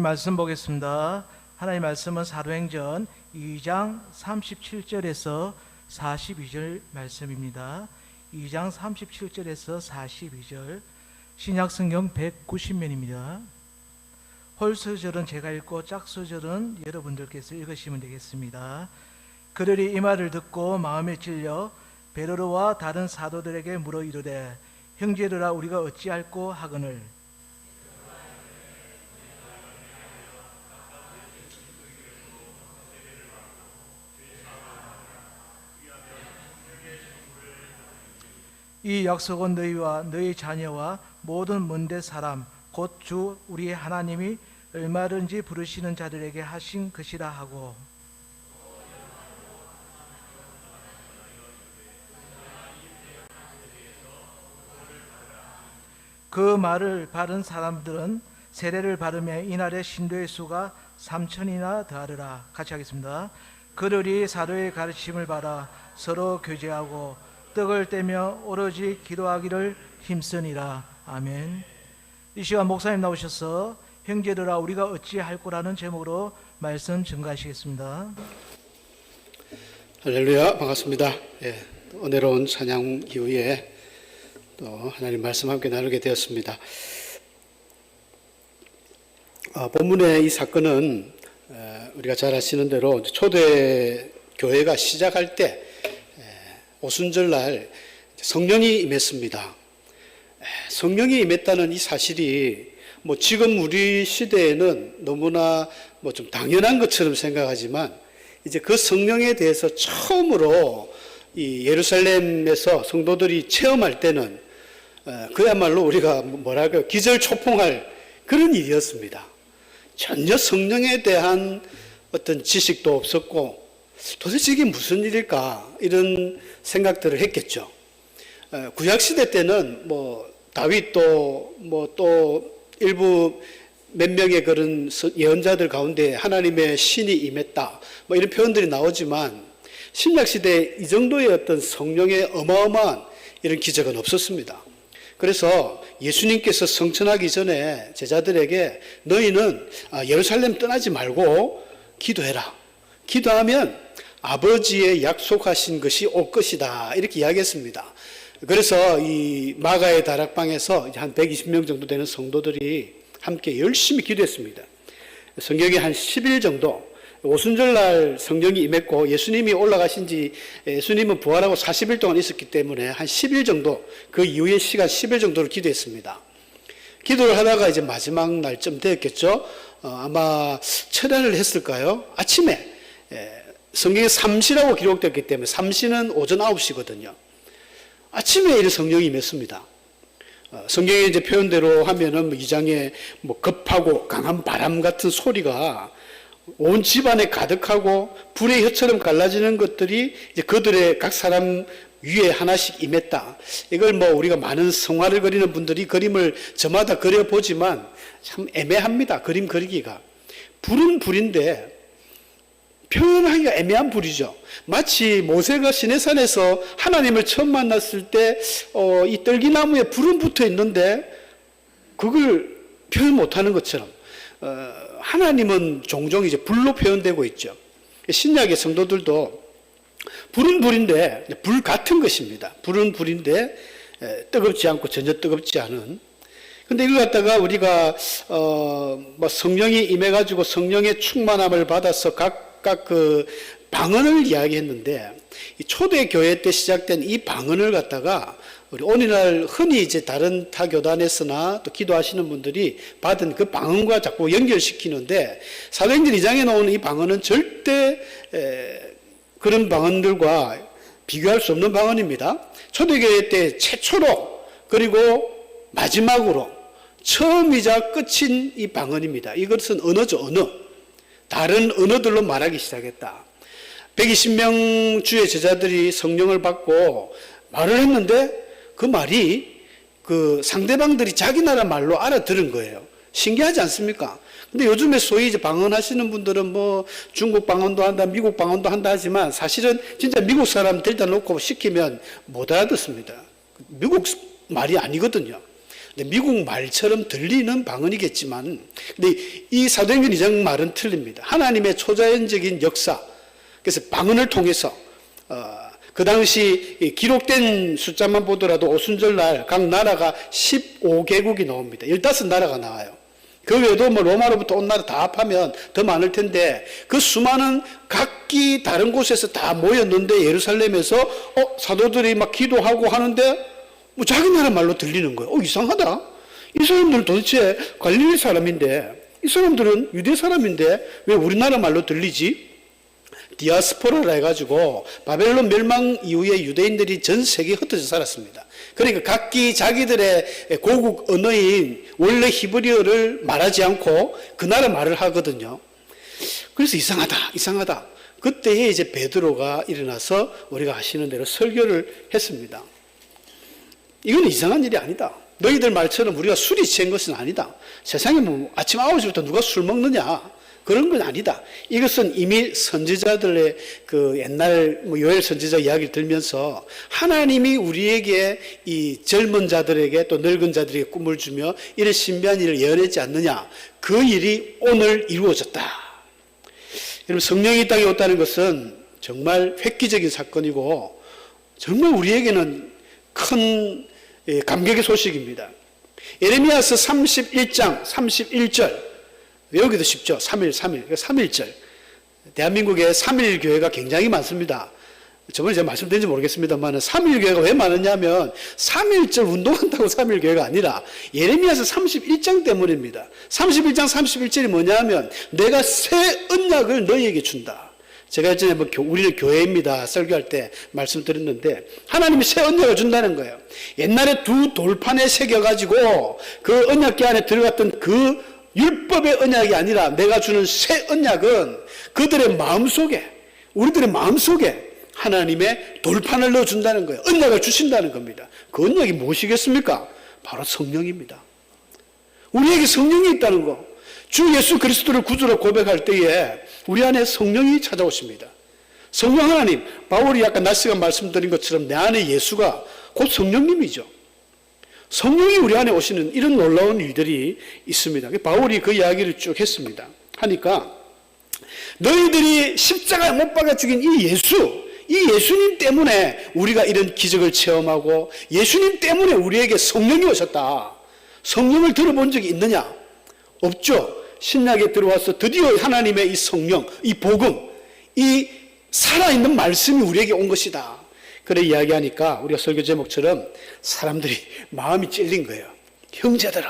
말씀 보겠습니다. 하나님 말씀은 사도행전 2장 37절에서 42절 말씀입니다. 2장 37절에서 42절 신약성경 190면입니다. 홀서절은 제가 읽고 짝서절은 여러분들께서 읽으시면 되겠습니다. 그들이 이 말을 듣고 마음에 찔려 베드로와 다른 사도들에게 물어 이르되 형제들아 우리가 어찌할꼬 하거늘 이 약속은 너희와 너희 자녀와 모든 먼데 사람 곧 주 우리의 하나님이 얼마든지 부르시는 자들에게 하신 것이라 하고 그 말을 받은 사람들은 세례를 받으며 이날의 신도의 수가 3,000이나 더하리라. 같이 하겠습니다. 그들이 사도의 가르침을 받아 서로 교제하고 떡을 떼며 오로지 기도하기를 힘쓰니라. 아멘. 이 시간 목사님 나오셔서 형제들아 우리가 어찌할꼬라는 제목으로 말씀 증가하시겠습니다. 할렐루야, 반갑습니다. 은혜로운 찬양 이후에 또 하나님 말씀 함께 나누게 되었습니다. 본문의 이 사건은 우리가 잘 아시는 대로 초대 교회가 시작할 때 오순절날 성령이 임했습니다. 성령이 임했다는 이 사실이 지금 우리 시대에는 너무나 좀 당연한 것처럼 생각하지만 이제 그 성령에 대해서 처음으로 이 예루살렘에서 성도들이 체험할 때는 그야말로 우리가 기절초풍할 그런 일이었습니다. 전혀 성령에 대한 어떤 지식도 없었고 도대체 이게 무슨 일일까 이런 생각들을 했겠죠. 구약시대 때는 다윗도 또 일부 몇 명의 그런 예언자들 가운데 하나님의 신이 임했다 이런 표현들이 나오지만 신약시대에 이 정도의 어떤 성령의 어마어마한 이런 기적은 없었습니다. 그래서 예수님께서 성천하기 전에 제자들에게 너희는 예루살렘 떠나지 말고 기도해라. 기도하면 아버지의 약속하신 것이 올 것이다. 이렇게 이야기했습니다. 그래서 이 마가의 다락방에서 한 120명 정도 되는 성도들이 함께 열심히 기도했습니다. 성경에 한 10일 정도 오순절날 성령이 임했고 예수님이 올라가신 지 예수님은 부활하고 40일 동안 있었기 때문에 한 10일 정도 그 이후의 시간 10일 정도를 기도했습니다. 기도를 하다가 이제 마지막 날쯤 되었겠죠. 아마 철야를 했을까요? 아침에 성경에 삼시라고 기록되었기 때문에 삼시는 오전 9시거든요. 아침에 이 성령이 임했습니다. 성경에 이제 표현대로 하면은 2장에 급하고 강한 바람 같은 소리가 온 집안에 가득하고 불의 혀처럼 갈라지는 것들이 이제 그들의 각 사람 위에 하나씩 임했다. 이걸 우리가 많은 성화를 그리는 분들이 그림을 저마다 그려보지만 참 애매합니다. 그림 그리기가. 불은 불인데 표현하기가 애매한 불이죠. 마치 모세가 시내산에서 하나님을 처음 만났을 때 이 떨기나무에 불은 붙어 있는데 그걸 표현 못하는 것처럼 하나님은 종종 이제 불로 표현되고 있죠. 신약의 성도들도 불은 불인데 불 같은 것입니다. 불은 불인데 뜨겁지 않고 전혀 뜨겁지 않은. 근데 이걸 갖다가 우리가 성령이 임해가지고 성령의 충만함을 받아서 각각 그 방언을 이야기했는데 이 초대 교회 때 시작된 이 방언을 갖다가 우리 오늘날 흔히 이제 다른 타 교단에서나 또 기도하시는 분들이 받은 그 방언과 자꾸 연결시키는데 사도행전 2장에 나오는 이 방언은 절대 그런 방언들과 비교할 수 없는 방언입니다. 초대교회 때 최초로 그리고 마지막으로 처음이자 끝인 이 방언입니다. 이것은 언어죠, 언어. 다른 언어들로 말하기 시작했다. 120명 주의 제자들이 성령을 받고 말을 했는데 그 말이 그 상대방들이 자기 나라 말로 알아들은 거예요. 신기하지 않습니까? 근데 요즘에 소위 이제 방언하시는 분들은 중국 방언도 한다, 미국 방언도 한다 하지만 사실은 진짜 미국 사람 데려다 놓고 시키면 못 알아듣습니다. 미국 말이 아니거든요. 근데 미국 말처럼 들리는 방언이겠지만, 근데 이 사도행전 2장 말은 틀립니다. 하나님의 초자연적인 역사, 그래서 방언을 통해서 그 당시 기록된 숫자만 보더라도 오순절날 각 나라가 15개국이 나옵니다. 15나라가 나와요. 그 외에도 뭐 로마로부터 온 나라 다 합하면 더 많을 텐데, 그 수많은 각기 다른 곳에서 다 모였는데 예루살렘에서 사도들이 막 기도하고 하는데 뭐 자기 나라 말로 들리는 거예요. 이상하다. 이 사람들은 도대체 갈릴리 사람인데, 이 사람들은 유대 사람인데 왜 우리나라 말로 들리지? 디아스포라라 해가지고 바벨론 멸망 이후에 유대인들이 전 세계에 흩어져 살았습니다. 그러니까 각기 자기들의 고국 언어인 원래 히브리어를 말하지 않고 그 나라 말을 하거든요. 그래서 이상하다. 그때에 이제 베드로가 일어나서 우리가 아시는 대로 설교를 했습니다. 이건 이상한 일이 아니다. 너희들 말처럼 우리가 술이 취한 것은 아니다. 세상에 뭐 아침 9시부터 누가 술 먹느냐, 그런 건 아니다. 이것은 이미 선지자들의 그 옛날 요엘 선지자 이야기를 들면서 하나님이 우리에게 이 젊은 자들에게 또 늙은 자들에게 꿈을 주며 이런 신비한 일을 예언했지 않느냐. 그 일이 오늘 이루어졌다. 여러분, 성령이 이 땅에 왔다는 것은 정말 획기적인 사건이고 정말 우리에게는 큰 감격의 소식입니다. 예레미야서 31장 31절 외우기도 쉽죠. 3.1절. 대한민국에 3.1 교회가 굉장히 많습니다. 저번에 제가 말씀드린지 모르겠습니다만 3.1 교회가 왜 많았냐면 3.1절 운동한다고 3.1 교회가 아니라 예레미야서 31장 때문입니다. 31장 31절이 뭐냐면 내가 새 언약을 너희에게 준다. 제가 예전에 우리는 교회입니다 설교할 때 말씀드렸는데 하나님이 새 언약을 준다는 거예요. 옛날에 두 돌판에 새겨가지고 그 언약궤 안에 들어갔던 그 율법의 언약이 아니라 내가 주는 새 언약은 그들의 마음속에, 우리들의 마음속에 하나님의 돌판을 넣어준다는 거예요. 언약을 주신다는 겁니다. 그 언약이 무엇이겠습니까? 바로 성령입니다. 우리에게 성령이 있다는 거. 주 예수 그리스도를 구주로 고백할 때에 우리 안에 성령이 찾아오십니다. 성령 하나님, 바울이 아까 낮 시간 말씀드린 것처럼 내 안에 예수가 곧 성령님이죠. 성령이 우리 안에 오시는 이런 놀라운 일들이 있습니다. 바울이 그 이야기를 쭉 했습니다. 하니까 너희들이 십자가에 못 박아 죽인 이 예수님 때문에 우리가 이런 기적을 체험하고 예수님 때문에 우리에게 성령이 오셨다. 성령을 들어본 적이 있느냐? 없죠. 신약에 들어와서 드디어 하나님의 이 성령, 이 복음, 이 살아있는 말씀이 우리에게 온 것이다. 그래 이야기하니까 우리가 설교 제목처럼 사람들이 마음이 찔린 거예요. 형제들아,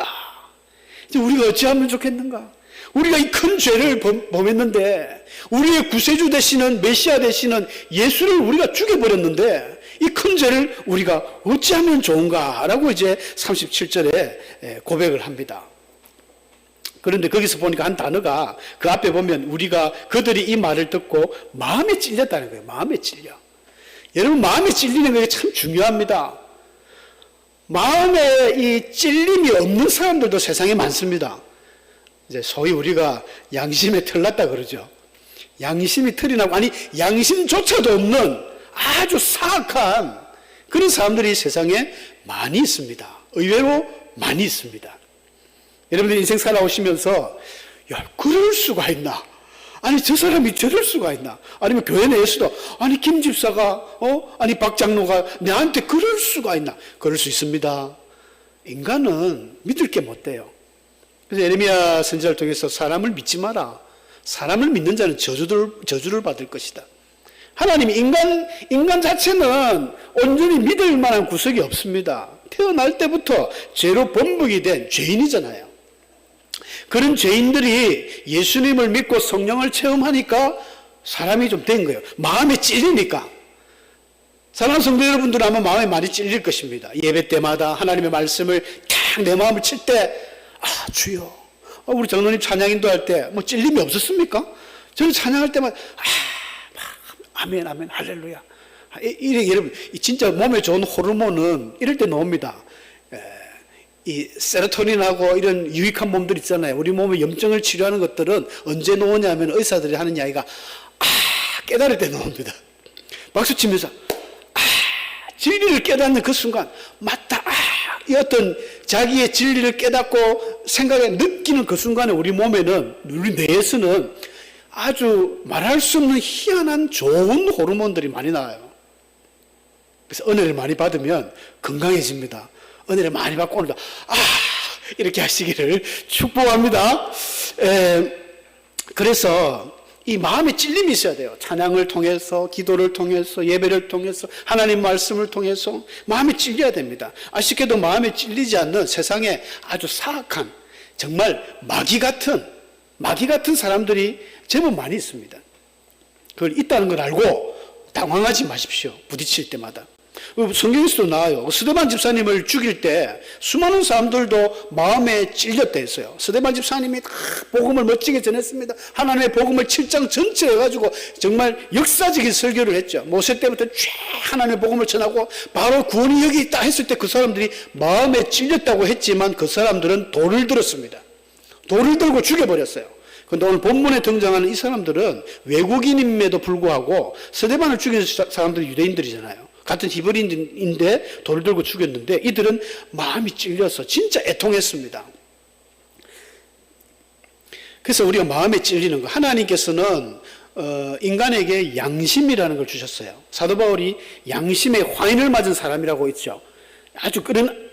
이제 우리가 어찌하면 좋겠는가? 우리가 이 큰 죄를 범했는데 우리의 구세주 되시는 메시아 되시는 예수를 우리가 죽여버렸는데 이 큰 죄를 우리가 어찌하면 좋은가라고 이제 37절에 고백을 합니다. 그런데 거기서 보니까 한 단어가 그 앞에 보면 우리가 그들이 이 말을 듣고 마음에 찔렸다는 거예요. 마음에 찔려. 여러분, 마음에 찔리는 게 참 중요합니다. 마음에 이 찔림이 없는 사람들도 세상에 많습니다. 이제 소위 우리가 양심에 털났다 그러죠. 양심이 털이 나고, 아니 양심조차도 없는 아주 사악한 그런 사람들이 세상에 많이 있습니다. 의외로 많이 있습니다. 여러분들 인생 살아오시면서 야, 그럴 수가 있나? 아니 저 사람이 저럴 수가 있나? 아니면 교회 내에서도 아니 김 집사가 아니 박 장로가 내한테 그럴 수가 있나? 그럴 수 있습니다. 인간은 믿을 게 못 돼요. 그래서 예레미야 선지자를 통해서 사람을 믿지 마라. 사람을 믿는 자는 저주를 받을 것이다. 하나님이 인간 자체는 온전히 믿을 만한 구석이 없습니다. 태어날 때부터 죄로 범벅이 된 죄인이잖아요. 그런 죄인들이 예수님을 믿고 성령을 체험하니까 사람이 좀 된 거예요. 마음에 찔리니까. 사랑하는 성도 여러분들은 아마 마음에 많이 찔릴 것입니다. 예배 때마다 하나님의 말씀을 탁 내 마음을 칠 때, 아, 주여. 우리 장로님 찬양 인도할 때 뭐 찔림이 없었습니까? 저는 찬양할 때마다, 아멘, 아멘, 할렐루야. 여러분, 진짜 몸에 좋은 호르몬은 이럴 때 나옵니다. 이 세로토닌하고 이런 유익한 몸들 있잖아요. 우리 몸의 염증을 치료하는 것들은 언제 나오냐면 의사들이 하는 이야기가 깨달을 때 나옵니다. 박수 치면서 진리를 깨닫는 그 순간, 맞다. 이 어떤 자기의 진리를 깨닫고 생각에 느끼는 그 순간에 우리 몸에는, 우리 뇌에서는 아주 말할 수 없는 희한한 좋은 호르몬들이 많이 나와요. 그래서 은혜를 많이 받으면 건강해집니다. 은혜를 많이 받고 오늘도 이렇게 하시기를 축복합니다. 그래서 이 마음에 찔림이 있어야 돼요. 찬양을 통해서, 기도를 통해서, 예배를 통해서, 하나님 말씀을 통해서 마음에 찔려야 됩니다. 아쉽게도 마음에 찔리지 않는 세상에 아주 사악한, 정말 마귀 같은 사람들이 제법 많이 있습니다. 그걸 있다는 걸 알고 당황하지 마십시오. 부딪힐 때마다. 성경에서도 나와요. 스데반 집사님을 죽일 때 수많은 사람들도 마음에 찔렸다 했어요. 스데반 집사님이 다 복음을 멋지게 전했습니다. 하나님의 복음을 7장 전체 해가지고 정말 역사적인 설교를 했죠. 모세 때부터 쫙 하나님의 복음을 전하고 바로 구원이 여기 있다 했을 때 그 사람들이 마음에 찔렸다고 했지만 그 사람들은 돌을 들었습니다. 돌을 들고 죽여버렸어요. 그런데 오늘 본문에 등장하는 이 사람들은 외국인임에도 불구하고 스데반을 죽인 사람들이 유대인들이잖아요. 같은 히브리인인데 돌을 들고 죽였는데 이들은 마음이 찔려서 진짜 애통했습니다. 그래서 우리가 마음에 찔리는 거, 하나님께서는 인간에게 양심이라는 걸 주셨어요. 사도 바울이 양심의 화인을 맞은 사람이라고 했죠. 아주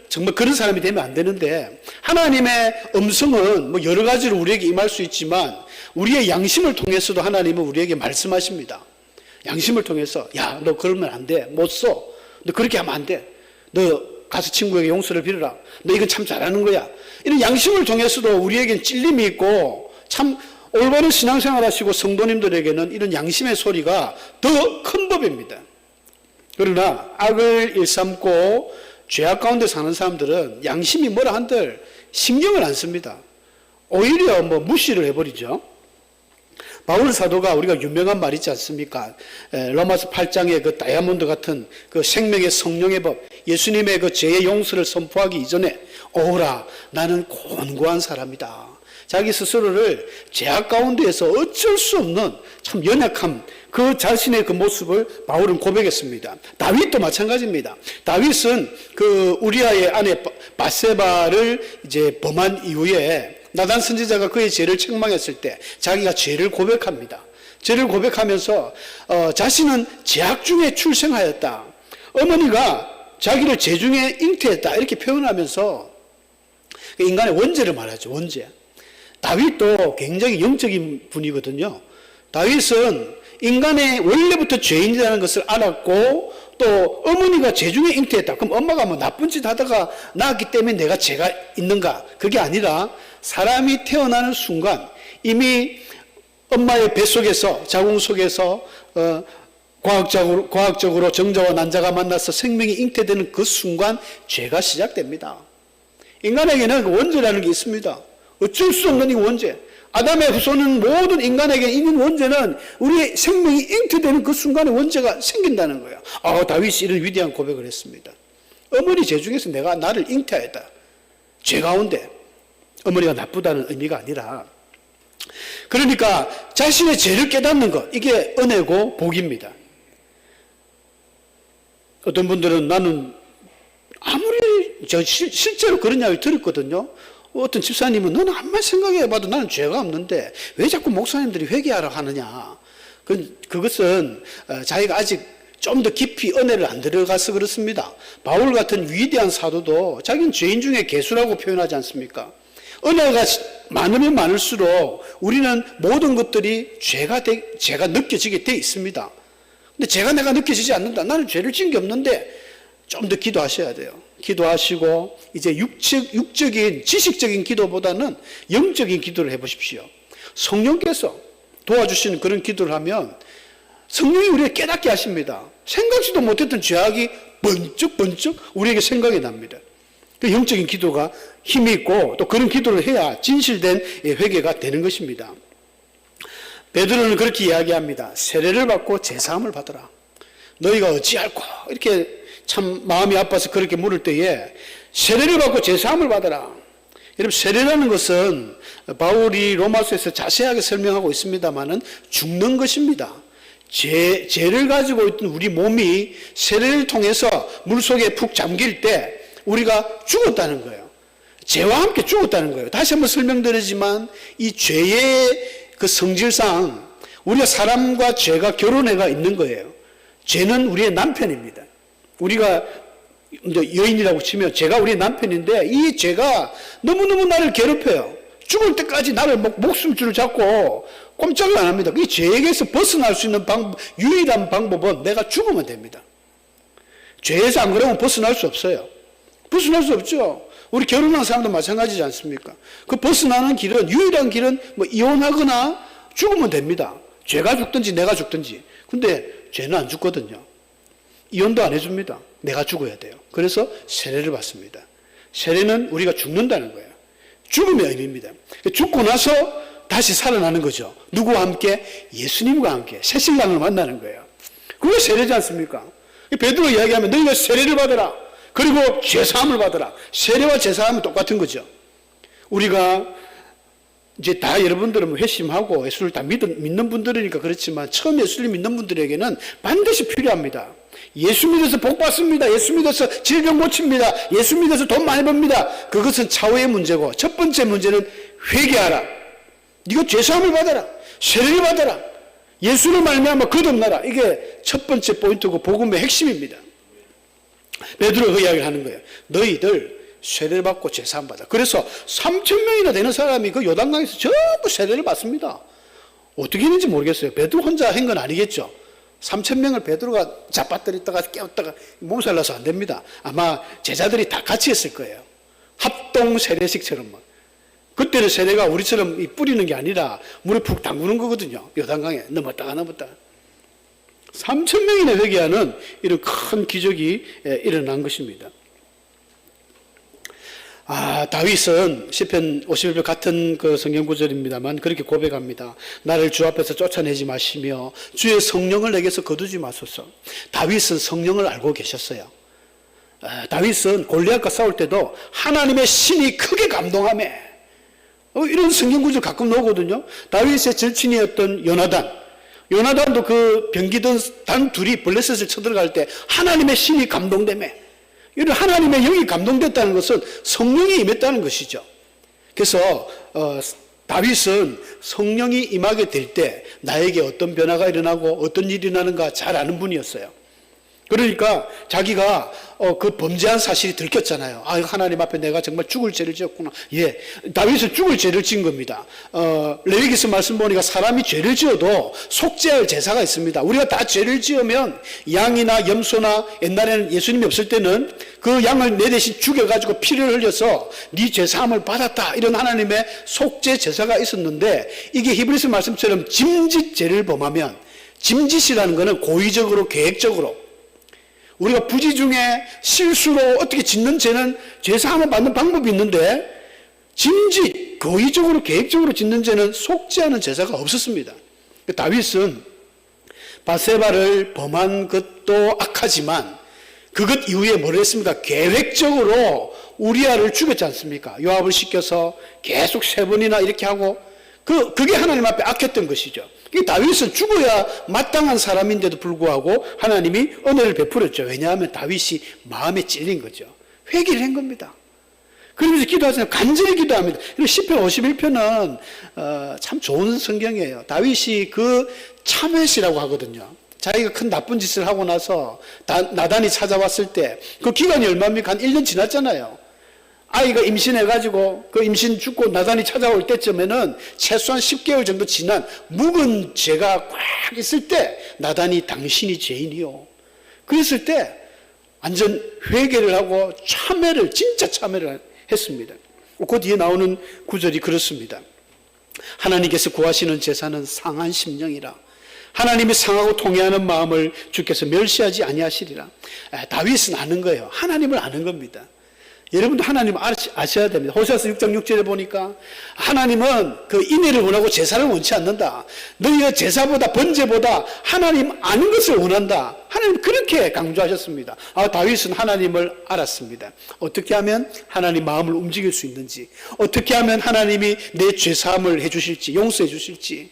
정말 그런 사람이 되면 안 되는데, 하나님의 음성은 뭐 여러 가지로 우리에게 임할 수 있지만 우리의 양심을 통해서도 하나님은 우리에게 말씀하십니다. 양심을 통해서, 야, 너 그러면 안 돼. 못 써. 너 그렇게 하면 안 돼. 너 가서 친구에게 용서를 빌어라. 너 이건 참 잘하는 거야. 이런 양심을 통해서도 우리에겐 찔림이 있고, 참 올바른 신앙생활 하시고 성도님들에게는 이런 양심의 소리가 더 큰 법입니다. 그러나 악을 일삼고 죄악 가운데 사는 사람들은 양심이 뭐라 한들 신경을 안 씁니다. 오히려 무시를 해버리죠. 바울 사도가 우리가 유명한 말 있지 않습니까? 로마서 8장의 그 다이아몬드 같은 그 생명의 성령의 법, 예수님의 그 죄의 용서를 선포하기 이전에, 오라, 나는 곤고한 사람이다. 자기 스스로를 죄악 가운데에서 어쩔 수 없는 참 연약함, 그 자신의 그 모습을 바울은 고백했습니다. 다윗도 마찬가지입니다. 다윗은 그 우리아의 아내 바세바를 이제 범한 이후에 나단 선지자가 그의 죄를 책망했을 때 자기가 죄를 고백합니다. 죄를 고백하면서 자신은 죄악 중에 출생하였다. 어머니가 자기를 죄 중에 잉태했다. 이렇게 표현하면서 인간의 원죄를 말하죠. 원죄. 다윗도 굉장히 영적인 분이거든요. 다윗은 인간의 원래부터 죄인이라는 것을 알았고, 또 어머니가 죄 중에 잉태했다. 그럼 엄마가 뭐 나쁜 짓 하다가 낳았기 때문에 내가 죄가 있는가? 그게 아니라 사람이 태어나는 순간 이미 엄마의 뱃속에서, 자궁 속에서 과학적으로 정자와 난자가 만나서 생명이 잉태되는 그 순간 죄가 시작됩니다. 인간에게는 그 원죄라는 게 있습니다. 어쩔 수 없는 이 원죄. 아담의 후손은 모든 인간에게 있는 원죄는 우리의 생명이 잉태되는 그 순간에 원죄가 생긴다는 거예요. 다윗이 이런 위대한 고백을 했습니다. 어머니 죄 중에서 내가 나를 잉태하였다. 죄 가운데. 어머니가 나쁘다는 의미가 아니라, 그러니까 자신의 죄를 깨닫는 것, 이게 은혜고 복입니다. 어떤 분들은 나는 아무리 실제로 그런 이야기를 들었거든요. 어떤 집사님은 너는 아무리 생각해봐도 나는 죄가 없는데 왜 자꾸 목사님들이 회개하라 하느냐. 그것은 자기가 아직 좀 더 깊이 은혜를 안 들어가서 그렇습니다. 바울 같은 위대한 사도도 자기는 죄인 중에 개수라고 표현하지 않습니까? 은혜가 많으면 많을수록 우리는 모든 것들이 죄가 느껴지게 돼 있습니다. 근데 죄가 내가 느껴지지 않는다. 나는 죄를 지은 게 없는데 좀 더 기도하셔야 돼요. 기도하시고 이제 육적인 지식적인 기도보다는 영적인 기도를 해보십시오. 성령께서 도와주시는 그런 기도를 하면 성령이 우리를 깨닫게 하십니다. 생각지도 못했던 죄악이 번쩍번쩍 우리에게 생각이 납니다. 그 영적인 기도가 힘이 있고 또 그런 기도를 해야 진실된 회개가 되는 것입니다. 베드로는 그렇게 이야기합니다. 세례를 받고 제사함을 받으라. 너희가 어찌할꼬? 이렇게 참 마음이 아파서 그렇게 물을 때에 세례를 받고 제사함을 받아라. 여러분, 세례라는 것은 바울이 로마서에서 자세하게 설명하고 있습니다만은 죽는 것입니다. 죄를 가지고 있던 우리 몸이 세례를 통해서 물속에 푹 잠길 때 우리가 죽었다는 거예요. 죄와 함께 죽었다는 거예요. 다시 한번 설명드리지만 이 죄의 그 성질상 우리가 사람과 죄가 결혼해가 있는 거예요. 죄는 우리의 남편입니다. 우리가 이제 여인이라고 치면 죄가 우리의 남편인데 이 죄가 너무너무 나를 괴롭혀요. 죽을 때까지 나를 목숨줄을 잡고 꼼짝을 안 합니다. 이 죄에게서 벗어날 수 있는 유일한 방법은 내가 죽으면 됩니다. 죄에서 안 그러면 벗어날 수 없어요. 벗어날 수 없죠. 우리 결혼한 사람도 마찬가지지 않습니까? 그 벗어나는 길은, 유일한 길은 이혼하거나 죽으면 됩니다. 죄가 죽든지 내가 죽든지. 근데 죄는 안 죽거든요. 이혼도 안 해줍니다. 내가 죽어야 돼요. 그래서 세례를 받습니다. 세례는 우리가 죽는다는 거예요. 죽음의 의미입니다. 죽고 나서 다시 살아나는 거죠. 누구와 함께? 예수님과 함께 새신랑을 만나는 거예요. 그게 세례지 않습니까? 베드로 이야기하면 너희가 세례를 받아라. 그리고 죄사함을 받아라. 세례와 죄사함은 똑같은 거죠. 우리가 이제 다 여러분들은 회심하고 예수를 다 믿는 분들이니까 그렇지만 처음 예수를 믿는 분들에게는 반드시 필요합니다. 예수 믿어서 복 받습니다. 예수 믿어서 질병 고칩니다. 예수 믿어서 돈 많이 법니다. 그것은 차후의 문제고 첫 번째 문제는 회개하라. 네가 죄사함을 받아라. 세례를 받아라. 예수를 말미암아 거듭나라. 이게 첫 번째 포인트고 복음의 핵심입니다. 베드로가 그 이야기를 하는 거예요. 너희들 세례를 받고 죄사함 받아. 그래서 3,000명이나 되는 사람이 그 요단강에서 전부 세례를 받습니다. 어떻게 했는지 모르겠어요. 베드로 혼자 한 건 아니겠죠. 3,000명을 베드로가 잡아뜨렸다가 깨웠다가 몸살 나서 안 됩니다. 아마 제자들이 다 같이 했을 거예요. 합동 세례식처럼. 그때는 세례가 우리처럼 뿌리는 게 아니라 물에 푹 담그는 거거든요. 요단강에 넘었다가 3,000명이나 회개하는 이런 큰 기적이 일어난 것입니다. 다윗은 시편 51편 같은 그 성경 구절입니다만 그렇게 고백합니다. 나를 주 앞에서 쫓아내지 마시며 주의 성령을 내게서 거두지 마소서. 다윗은 성령을 알고 계셨어요. 다윗은 골리앗과 싸울 때도 하나님의 신이 크게 감동하며 이런 성경 구절 가끔 나오거든요. 다윗의 절친이었던 요나단도 그 병기던 단 둘이 블레셋을 쳐들어갈 때 하나님의 신이 감동되며 이런 하나님의 영이 감동됐다는 것은 성령이 임했다는 것이죠. 그래서 다윗은 성령이 임하게 될 때 나에게 어떤 변화가 일어나고 어떤 일이 일어나는가 잘 아는 분이었어요. 그러니까 자기가 그 범죄한 사실이 들켰잖아요. 하나님 앞에 내가 정말 죽을 죄를 지었구나. 예, 다윗은 죽을 죄를 지은 겁니다. 레위기서 말씀 보니까 사람이 죄를 지어도 속죄할 제사가 있습니다. 우리가 다 죄를 지으면 양이나 염소나 옛날에는 예수님이 없을 때는 그 양을 내 대신 죽여가지고 피를 흘려서 네 죄사함을 받았다. 이런 하나님의 속죄 제사가 있었는데 이게 히브리서 말씀처럼 짐짓죄를 범하면 짐짓이라는 것은 고의적으로 계획적으로 우리가 부지 중에 실수로 어떻게 짓는 죄는 죄사함을 받는 방법이 있는데 짐짓, 고의적으로 계획적으로 짓는 죄는 속죄하는 제사가 없었습니다. 다윗은 바세바를 범한 것도 악하지만 그것 이후에 뭘 했습니까? 계획적으로 우리아를 죽였지 않습니까? 요압을 시켜서 계속 3번이나 이렇게 하고 그게 하나님 앞에 악했던 것이죠. 다윗은 죽어야 마땅한 사람인데도 불구하고 하나님이 은혜를 베풀었죠. 왜냐하면 다윗이 마음에 찔린 거죠. 회개를 한 겁니다. 그러면서 기도하잖아요. 간절히 기도합니다. 시편 51편은 참 좋은 성경이에요. 다윗이 그 참회시라고 하거든요. 자기가 큰 나쁜 짓을 하고 나서 나단이 찾아왔을 때 그 기간이 얼마입니까? 한 1년 지났잖아요. 아이가 임신해가지고 그 임신 죽고 나단이 찾아올 때쯤에는 최소한 10개월 정도 지난 묵은 죄가 꽉 있을 때 나단이 당신이 죄인이요. 그랬을 때 완전 회개를 하고 진짜 참회를 했습니다. 그 뒤에 나오는 구절이 그렇습니다. 하나님께서 구하시는 제사는 상한 심령이라. 하나님이 상하고 통회하는 마음을 주께서 멸시하지 아니하시리라. 다윗은 아는 거예요. 하나님을 아는 겁니다. 여러분도 하나님을 아셔야 됩니다. 호세아서 6장 6절에 보니까 하나님은 그 인애를 원하고 제사를 원치 않는다. 너희가 제사보다 번제보다 하나님 아는 것을 원한다. 하나님 그렇게 강조하셨습니다. 다윗은 하나님을 알았습니다. 어떻게 하면 하나님 마음을 움직일 수 있는지, 어떻게 하면 하나님이 내 죄사함을 해주실지, 용서해 주실지,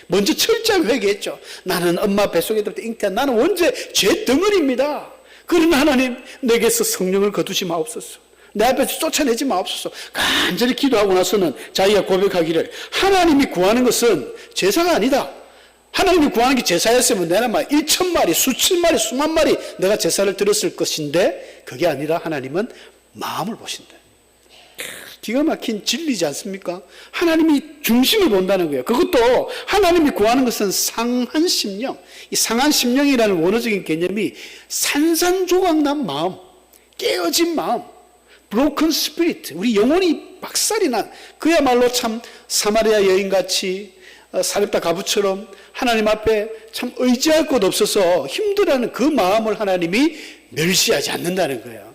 먼저 철저하게 회개했죠. 나는 엄마 뱃속에 들을 때 잉태한 나는 원죄 죄 덩어리입니다. 그러나 하나님 내게서 성령을 거두지 마옵소서. 내 앞에서 쫓아내지 마옵소서. 간절히 기도하고 나서는 자기가 고백하기를 하나님이 구하는 것은 제사가 아니다. 하나님이 구하는 게 제사였으면 내가 막 1,000마리, 수천 마리, 수만 마리 내가 제사를 드렸을 것인데 그게 아니라 하나님은 마음을 보신다. 기가 막힌 진리지 않습니까? 하나님이 중심을 본다는 거예요. 그것도 하나님이 구하는 것은 상한 심령. 이 상한 심령이라는 원어적인 개념이 산산조각난 마음, 깨어진 마음, broken spirit, 우리 영혼이 박살이 난 그야말로 참 사마리아 여인같이 사렙다 가부처럼 하나님 앞에 참 의지할 것 없어서 힘들어하는 그 마음을 하나님이 멸시하지 않는다는 거예요.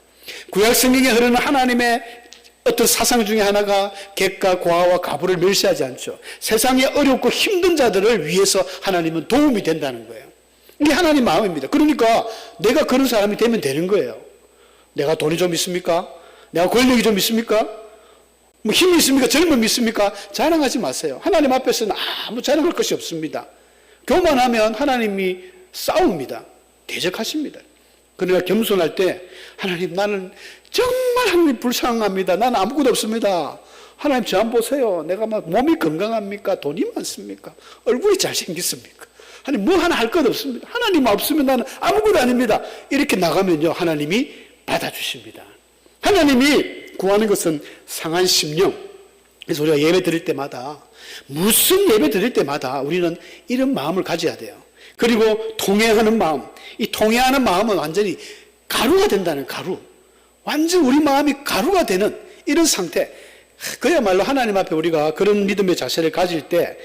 구약 성경에 흐르는 하나님의 어떤 사상 중에 하나가 객과 고아와 가부를 멸시하지 않죠. 세상에 어렵고 힘든 자들을 위해서 하나님은 도움이 된다는 거예요. 이게 하나님 마음입니다. 그러니까 내가 그런 사람이 되면 되는 거예요. 내가 돈이 좀 있습니까? 내가 권력이 좀 있습니까? 뭐 힘이 있습니까? 젊음이 있습니까? 자랑하지 마세요. 하나님 앞에서는 아무 자랑할 것이 없습니다. 교만하면 하나님이 싸웁니다. 대적하십니다. 그러나 겸손할 때 하나님 나는 정말 하나님 불쌍합니다. 나는 아무것도 없습니다. 하나님 저 한번 보세요. 내가 막 몸이 건강합니까? 돈이 많습니까? 얼굴이 잘생겼습니까? 하나님 뭐 하나 할 것 없습니다. 하나님 없으면 나는 아무것도 아닙니다. 이렇게 나가면요 하나님이 받아주십니다. 하나님이 구하는 것은 상한 심령. 그래서 우리가 예배 드릴 때마다 무슨 예배 드릴 때마다 우리는 이런 마음을 가져야 돼요. 그리고 통회하는 마음. 이 통회하는 마음은 완전히 가루가 된다는 가루. 완전 우리 마음이 가루가 되는 이런 상태. 그야말로 하나님 앞에 우리가 그런 믿음의 자세를 가질 때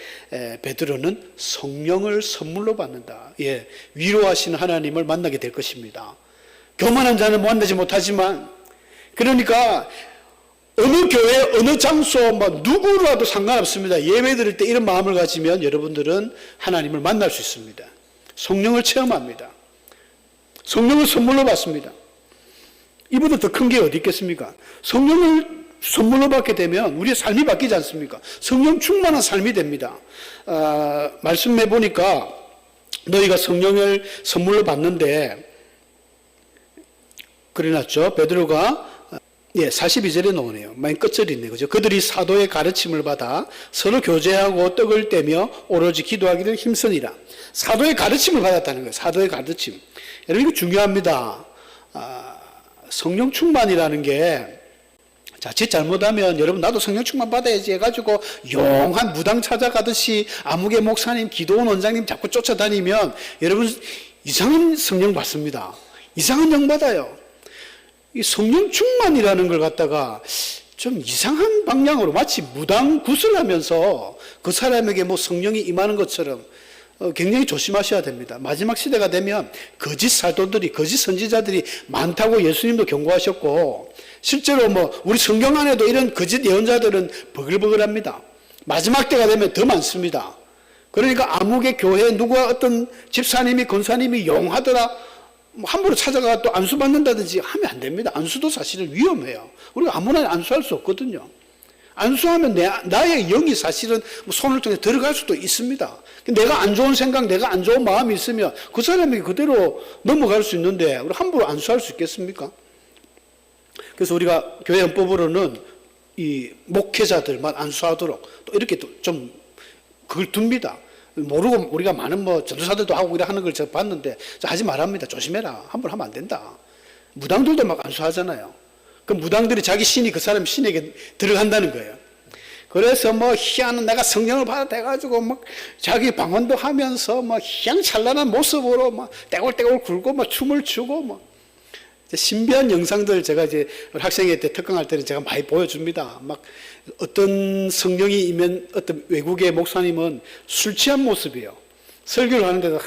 베드로는 성령을 선물로 받는다. 예, 위로하시는 하나님을 만나게 될 것입니다. 교만한 자는 만나지 못하지만 그러니까 어느 교회 어느 장소 뭐 누구라도 상관없습니다. 예배 드릴 때 이런 마음을 가지면 여러분들은 하나님을 만날 수 있습니다. 성령을 체험합니다. 성령을 선물로 받습니다. 이보다 더 큰 게 어디 있겠습니까? 성령을 선물로 받게 되면 우리의 삶이 바뀌지 않습니까? 성령 충만한 삶이 됩니다. 말씀해 보니까 너희가 성령을 선물로 받는데 그래놨죠. 베드로가 42절에 나오네요. 맨 끝절이 있네요. 그죠? 그들이 사도의 가르침을 받아 서로 교제하고 떡을 떼며 오로지 기도하기를 힘쓰니라. 사도의 가르침을 받았다는 거예요. 사도의 가르침. 여러분 이거 중요합니다. 성령 충만이라는 게 자칫 잘못하면 여러분 나도 성령 충만 받아야지 해가지고 용한 무당 찾아가듯이 아무개 목사님, 기도원 원장님 자꾸 쫓아다니면 여러분 이상한 성령 받습니다. 이상한 영 받아요. 이 성령 충만이라는 걸 갖다가 좀 이상한 방향으로 마치 무당 구슬하면서 그 사람에게 뭐 성령이 임하는 것처럼 굉장히 조심하셔야 됩니다. 마지막 시대가 되면 거짓 사도들이, 거짓 선지자들이 많다고 예수님도 경고하셨고 실제로 뭐 우리 성경 안에도 이런 거짓 예언자들은 버글버글합니다. 마지막 때가 되면 더 많습니다. 그러니까 아무개 교회 누가 어떤 집사님이 권사님이 용하더라 함부로 찾아가 또 안수받는다든지 하면 안 됩니다. 안수도 사실은 위험해요. 우리가 아무나 안수할 수 없거든요. 안수하면 나의 영이 사실은 손을 통해 들어갈 수도 있습니다. 내가 안 좋은 생각, 내가 안 좋은 마음이 있으면 그 사람이 그대로 넘어갈 수 있는데 우리 함부로 안수할 수 있겠습니까? 그래서 우리가 교회 헌법으로는 이 목회자들만 안수하도록 또 이렇게 좀 그걸 둡니다. 모르고 우리가 많은 뭐 전도사들도 하고 이래 하는 걸 제가 봤는데 하지 말랍니다. 조심해라. 함부로 하면 안 된다. 무당들도 막 안수하잖아요. 그 무당들이 자기 신이 그 사람 신에게 들어간다는 거예요. 그래서 뭐 희한한 내가 성령을 받아대가지고 막 자기 방언도 하면서 막 희양찬란한 모습으로 막 떼굴떼굴 굴고 막 춤을 추고 뭐 신비한 영상들 제가 이제 학생회 때 특강할 때는 제가 많이 보여줍니다. 막 어떤 성령이 임한 어떤 외국의 목사님은 술 취한 모습이에요. 설교를 하는데도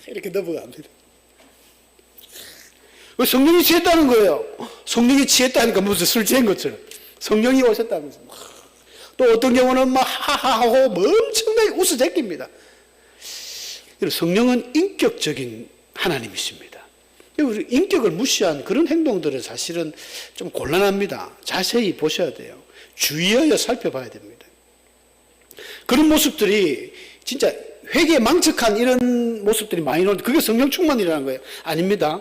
이렇게 넘어갑니다. 성령이 취했다는 거예요. 성령이 취했다니까 무슨 술 취한 것처럼. 성령이 오셨다면서. 또 어떤 경우는 막 하하하고 뭐 엄청나게 웃어제낍니다. 성령은 인격적인 하나님이십니다. 우리 인격을 무시한 그런 행동들은 사실은 좀 곤란합니다. 자세히 보셔야 돼요. 주의하여 살펴봐야 됩니다. 그런 모습들이 진짜 회개에 망측한 이런 모습들이 많이 나오는데 그게 성령 충만이라는 거예요. 아닙니다.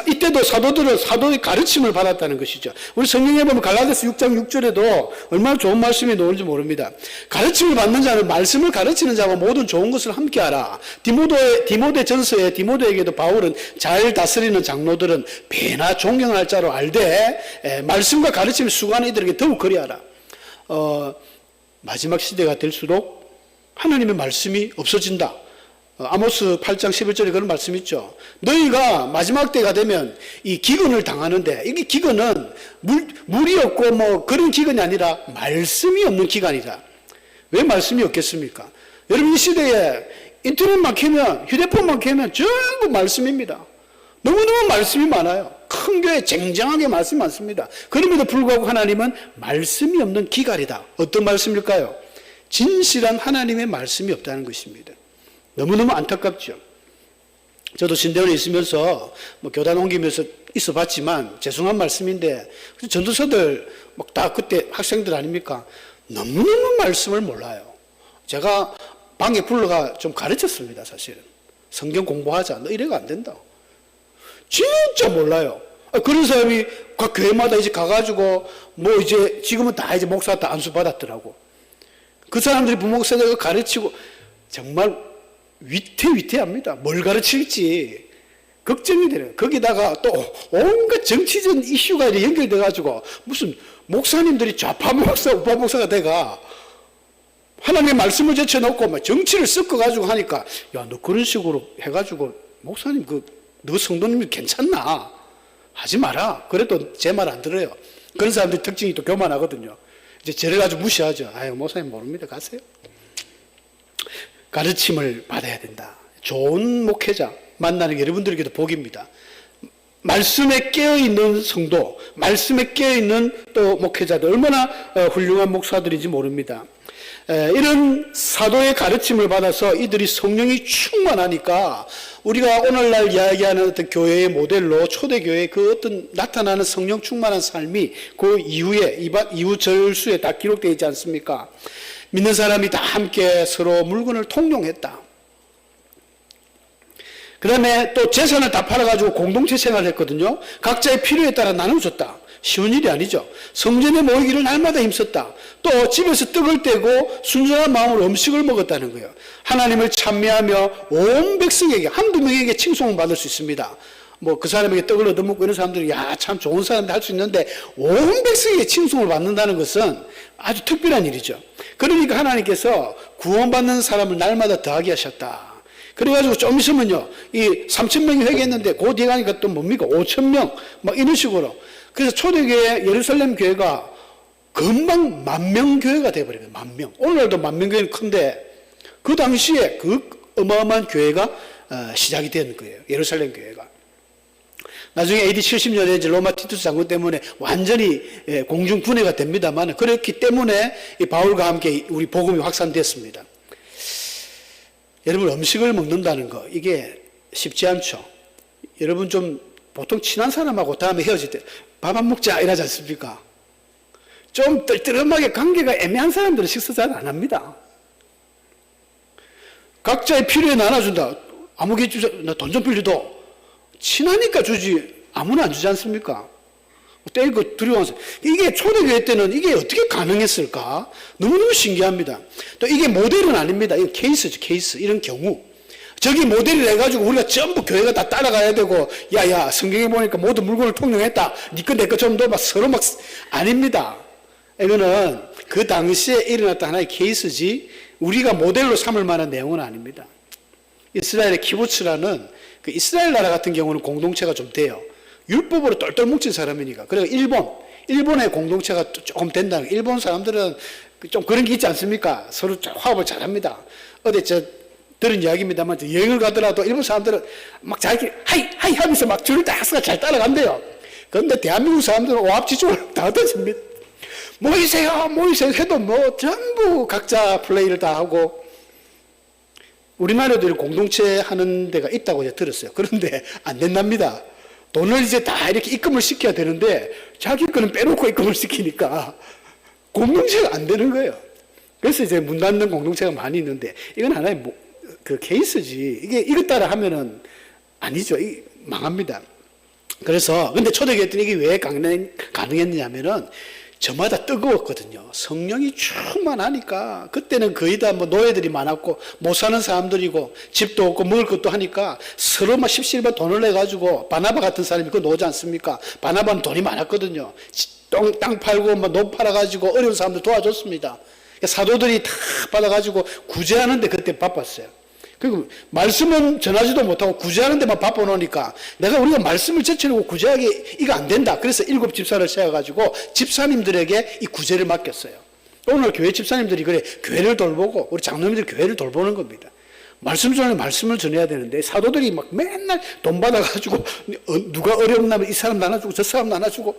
이때도 사도들은 사도의 가르침을 받았다는 것이죠. 우리 성경에 보면 갈라디아서 6장 6절에도 얼마나 좋은 말씀이 나오는지 모릅니다. 가르침을 받는 자는 말씀을 가르치는 자와 모든 좋은 것을 함께하라. 디모데 전서에 디모데에게도 바울은 잘 다스리는 장로들은 배나 존경할 자로 알되 말씀과 가르침을 수고하는 이들에게 더욱 그리하라. 마지막 시대가 될수록 하나님의 말씀이 없어진다. 아모스 8장 11절에 그런 말씀이 있죠. 너희가 마지막 때가 되면 이 기근을 당하는데 이게 기근은 물이 없고 뭐 그런 기근이 아니라 말씀이 없는 기간이다. 왜 말씀이 없겠습니까? 여러분 이 시대에 인터넷만 켜면 휴대폰만 켜면 전부 말씀입니다. 너무너무 말씀이 많아요. 큰 교회 쟁쟁하게 말씀이 많습니다. 그럼에도 불구하고 하나님은 말씀이 없는 기갈이다. 어떤 말씀일까요? 진실한 하나님의 말씀이 없다는 것입니다. 너무너무 안타깝죠. 저도 신대원에 있으면서 뭐 교단 옮기면서 있어 봤지만 죄송한 말씀인데 전도서들 막 다 그때 학생들 아닙니까? 너무너무 말씀을 몰라요. 제가 방에 불러가 좀 가르쳤습니다. 사실은 성경 공부하자. 너 이래가 안 된다. 진짜 몰라요. 그런 사람이 각 교회마다 이제 가가지고 뭐 이제 지금은 다 이제 목사 다 안수 받았더라고. 그 사람들이 부목사들을 가르치고 정말 위태위태합니다. 뭘 가르칠지 걱정이 되네요. 거기다가 또 온갖 정치적 이슈가 연결돼가지고 무슨 목사님들이 좌파 목사, 우파 목사가 돼가 하나님의 말씀을 제쳐놓고 막 정치를 섞어가지고 하니까 야, 너 그런 식으로 해가지고 목사님 너 성도님이 괜찮나? 하지 마라. 그래도 제 말 안 들어요. 그런 사람들 특징이 또 교만하거든요. 이제 저래 가지고 무시하죠. 아유, 목사님 모릅니다. 가세요. 가르침을 받아야 된다. 좋은 목회자 만나는 게 여러분들에게도 복입니다. 말씀에 깨어있는 성도, 말씀에 깨어있는 또 목회자들, 얼마나 훌륭한 목사들인지 모릅니다. 이런 사도의 가르침을 받아서 이들이 성령이 충만하니까 우리가 오늘날 이야기하는 어떤 교회의 모델로 초대교회의 그 어떤 나타나는 성령 충만한 삶이 그 이후 절수에 다 기록되어 있지 않습니까? 믿는 사람이 다 함께 서로 물건을 통용했다. 그 다음에 또 재산을 다 팔아가지고 공동체 생활을 했거든요. 각자의 필요에 따라 나눠줬다. 쉬운 일이 아니죠. 성전에 모이기를 날마다 힘썼다. 또 집에서 떡을 떼고 순전한 마음으로 음식을 먹었다는 거예요. 하나님을 찬미하며 온 백성에게 한두 명에게 칭송을 받을 수 있습니다. 뭐 그 사람에게 떡을 얻어먹고 이런 사람들이 야, 참 좋은 사람들 할 수 있는데 온 백성에게 칭송을 받는다는 것은 아주 특별한 일이죠. 그러니까 하나님께서 구원받는 사람을 날마다 더하게 하셨다. 그래가지고 좀 있으면요, 이 3,000명이 회개했는데 그 뒤에 가니까 또 뭡니까? 5,000명 막 이런 식으로. 그래서 초대교회 예루살렘 교회가 금방 10,000명 교회가 돼버려요. 10,000명. 오늘날도 10,000명 교회는 큰데 그 당시에 그 어마어마한 교회가 시작이 된 거예요. 예루살렘 교회가. 나중에 AD 70년에 이제 로마 티투스 장군 때문에 완전히 공중 분해가 됩니다만 그렇기 때문에 바울과 함께 우리 복음이 확산됐습니다. 여러분 음식을 먹는다는 거 이게 쉽지 않죠. 여러분 좀 보통 친한 사람하고 다음에 헤어질 때 밥 안 먹자 이러지 않습니까? 좀 뜰뜰하게 관계가 애매한 사람들은 식사 잘 안 합니다. 각자의 필요에 나눠준다. 아무개 주자. 나 돈 좀 빌려도 친하니까 주지 아무나 안 주지 않습니까? 떼고 두려워서 이게 초대교회 때는 이게 어떻게 가능했을까? 너무너무 신기합니다. 또 이게 모델은 아닙니다. 이건 케이스죠. 케이스. 이런 경우 저기 모델을 해가지고 우리가 전부 교회가 다 따라가야 되고 야야 성경에 보니까 모든 물건을 통용했다. 니 거 내 거 좀 더 막 서로 막 아닙니다. 이거는 그 당시에 일어났던 하나의 케이스지 우리가 모델로 삼을 만한 내용은 아닙니다. 이스라엘의 키부츠라는 그 이스라엘 나라 같은 경우는 공동체가 좀 돼요. 율법으로 똘똘 뭉친 사람이니까. 그리고 일본의 공동체가 조금 된다는 거예요. 일본 사람들은 좀 그런 게 있지 않습니까? 서로 화합을 잘합니다. 어디 들은 이야기입니다만 여행을 가더라도 일본 사람들은 막 자기끼리 하이 하면서 막 줄을 다 잘 따라간대요. 그런데 대한민국 사람들은 오합지졸 다 던집니다. 모이세요 해도 뭐 전부 각자 플레이를 다 하고 우리나라도 공동체 하는 데가 있다고 이제 들었어요. 그런데 안 된답니다. 돈을 이제 다 이렇게 입금을 시켜야 되는데 자기 거는 빼놓고 입금을 시키니까 공동체가 안 되는 거예요. 그래서 이제 문 닫는 공동체가 많이 있는데 이건 하나의 그 케이스지. 이게 이것 따라 하면은 아니죠. 망합니다. 그래서 근데 초대교회 때는 이게 왜 가능했냐면은 저마다 뜨거웠거든요. 성령이 충만하니까 그때는 거의 다 뭐 노예들이 많았고 못 사는 사람들이고 집도 없고 먹을 것도 하니까 서로 막 십시일반 돈을 내 가지고 바나바 같은 사람이 그거 놓지 않습니까? 바나바는 돈이 많았거든요. 땅 팔고 막 노 팔아 가지고 어려운 사람들 도와줬습니다. 사도들이 다 받아 가지고 구제하는데 그때 바빴어요. 그리고 말씀은 전하지도 못하고 구제하는 데만 바빠 놓으니까 우리가 말씀을 제쳐놓고 구제하기 이거 안 된다. 그래서 7 집사를 세워가지고 집사님들에게 이 구제를 맡겼어요. 오늘 교회 집사님들이 그래 교회를 돌보고 우리 장로님들 교회를 돌보는 겁니다. 말씀 전에 말씀을 전해야 되는데 사도들이 막 맨날 돈 받아가지고 누가 어려움나면 이 사람 나눠주고 저 사람 나눠주고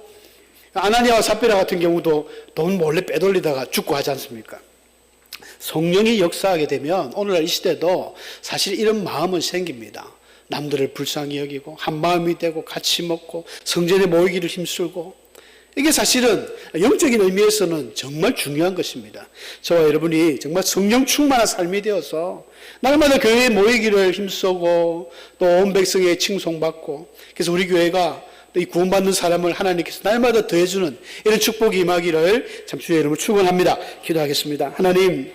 아나니아와 삽비라 같은 경우도 돈 몰래 빼돌리다가 죽고 하지 않습니까? 성령이 역사하게 되면 오늘날 이 시대도 사실 이런 마음은 생깁니다. 남들을 불쌍히 여기고 한마음이 되고 같이 먹고 성전에 모이기를 힘쓰고 이게 사실은 영적인 의미에서는 정말 중요한 것입니다. 저와 여러분이 정말 성령 충만한 삶이 되어서 날마다 교회에 모이기를 힘쓰고 또 온 백성의 칭송받고 그래서 우리 교회가 이 구원받는 사람을 하나님께서 날마다 더해주는 이런 축복이 임하기를 참 주의 이름으로 축원합니다. 기도하겠습니다. 하나님